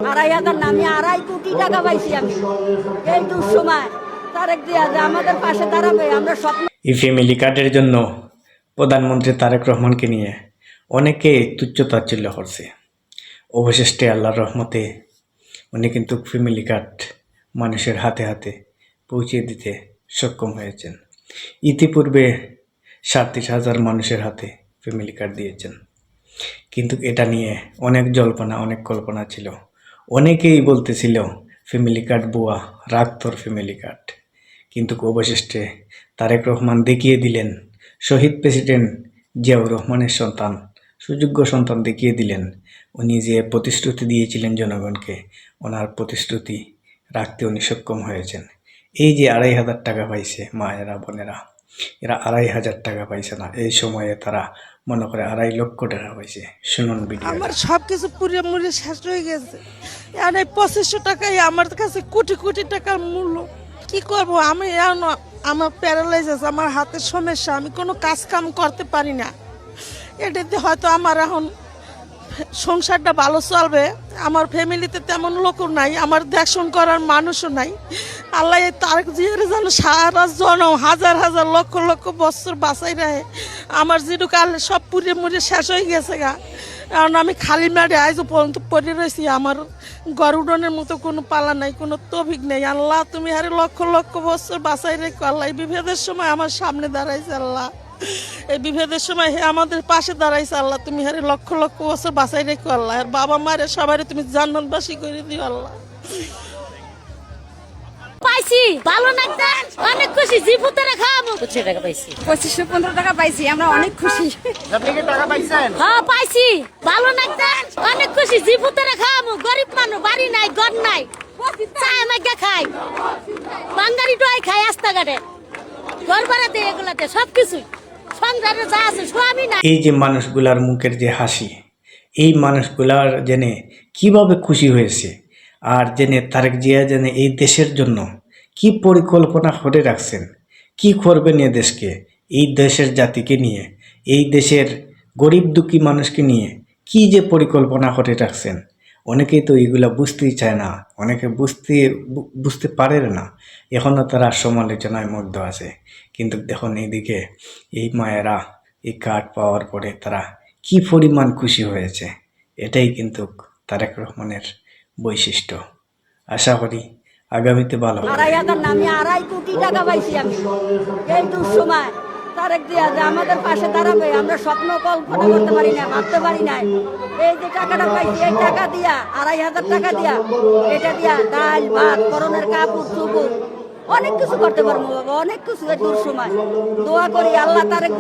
2,500 না, আমি 2.5 কোটি টাকা পাইছি আমি এই দুঃসময়। তারেক জিয়া যে আমাদের পাশে দাঁড়াবে আমরা স্বপ্ন। এই ফ্যামিলি কার্ডের জন্য প্রধানমন্ত্রী তারেক রহমানকে নিয়ে অনেকে তুচ্ছ-তাচ্ছিল্য করছে। অবশেষে আল্লাহর রহমতে উনি কিন্তু ফ্যামিলি কার্ড মানুষের হাতে হাতে পৌঁছে দিতে সক্ষম হয়েছেন। ইতিপূর্বে 37,000 মানুষের হাতে ফ্যামিলি কার্ড দিয়েছেন, কিন্তু এটা নিয়ে অনেক জল্পনা অনেক কল্পনা ছিল। অনেকেই বলতেছিল ফ্যামিলি কার্ড বুয়া, রাগ তোর ফ্যামিলি কার্ড। কিন্তু অবশেষে তারেক রহমান দেখিয়ে দিলেন, শহীদ প্রেসিডেন্ট জিয়াউর রহমানের সন্তান, সুযোগ্য সন্তান দেখিয়ে দিলেন উনি যে প্রতিশ্রুতি দিয়েছিলেন জনগণকে, ওনার প্রতিশ্রুতি রাখতে উনি সক্ষম হয়েছেন। এই যে 2,500 টাকা পাইছে মায়েরা বোনেরা, এরা 2,500 টাকা পাইছে না, এই সময়ে তারা মনে করে 2.5 লক্ষ টাকা পাইছে। শুনুন ভিডিও। আমার সবকিছু পুড়ে মুড়ে শেষ হয়ে গেছে। আর এই 2500 টাকাই আমার কাছে কোটি কোটি টাকার মূল্য। কি করব আমি? আমার প্যারালাইজ আছে, আমার হাতের সমস্যা, আমি কোনো কাজ কাম করতে পারি না। এটাতে হয়তো আমার এখন সংসারটা ভালো চলবে। আমার ফ্যামিলিতে তেমন লোকও নাই, আমার দেখশন করার মানুষও নাই। আল্লাহ তারেক জিয়ার যেন সারা জনম হাজার হাজার লক্ষ লক্ষ বছর বাঁচাই রাখে। আমার যেটুকু আল্লাহ সব পুড়ে মুড়ে শেষ হয়ে গেছে গা। কারণ আমি খালি মাঠে আজও পর্যন্ত পড়ে রয়েছি, আমার গরুডনের মতো কোনো পালা নাই, কোনো তৌফিক নেই। আল্লাহ তুমি আরে লক্ষ লক্ষ বছর বাঁচাই রেখো। আল্লাহ এই বিভেদের সময় আমার সামনে দাঁড়াইছে, আল্লাহ এই বিভেদের সময় হে আমাদের পাশে দাঁড়াইছে। আল্লাহ তুমি হারে লক্ষ লক্ষ বছর বাঁচাই রেখো। আল্লাহ আর বাবা মারে সবাই তুমি জান্নাতবাসী করে দিও আল্লাহ। পাইছি ভালো লাগছে, অনেক খুশি। জিপুতারে খাবো 25 টাকা পাইছি, 2515 টাকা পাইছি, আমরা অনেক খুশি। আপনি কি টাকা পাইছেন? হ্যাঁ পাইছি, ভালো লাগছে, অনেক খুশি। জিপুতারে খাবো, গরিব মানুষ, বাড়ি নাই ঘর নাই, চায় মাইকা খাই, বাঙ্গারি টয় খাই, রাস্তাঘাটে ঘর ভাড়াতে, এগুলাতে সবকিছু সংসারে যা আছে সবই নাই। এই যে মানুষগুলার মুখের যে হাসি, এই মানুষগুলার জেনে কিভাবে খুশি হয়েছে, আর জেনে তারেক জিয়া জেনে এই দেশের জন্য কি পরিকল্পনা করে রাখছেন, কি করবেন এ দেশকে, এই দেশের জাতিকে নিয়ে, এই দেশের গরিব দুঃখী মানুষকে নিয়ে কি যে পরিকল্পনা করে রাখছেন। অনেকেই তো এইগুলা বুঝতেই চায় না, অনেকে বুঝতে পারে না, এখনও তারা সমালোচনার মধ্যে আছে। কিন্তু দেখুন এইদিকে এই মায়েরা এই কার্ড পাওয়ার পরে তারা কি পরিমাণ খুশি হয়েছে। এটাই কিন্তু তারেক রহমানের বৈশিষ্ট্য। আশা করি আগামীতে ভালো হবে। 2,500 না, আমি 2.5 কোটি টাকা পাইছি আমি এই দুঃসময়। তারেক জিয়া যে আমাদের পাশে দাঁড়াবে আমরা স্বপ্ন কল্পনা করতে পারি না, ভাবতে পারি না। এই যে টাকাটা পাইছি, এই টাকা দিয়া 2,500 টাকা দিয়া, এটা দিয়া ডাল ভাত, করণের কাপড় চুপুর অনেক কিছু করতে পারবো বাবা, অনেক কিছু। এই দুঃসময় দোয়া করি আল্লাহ তারেক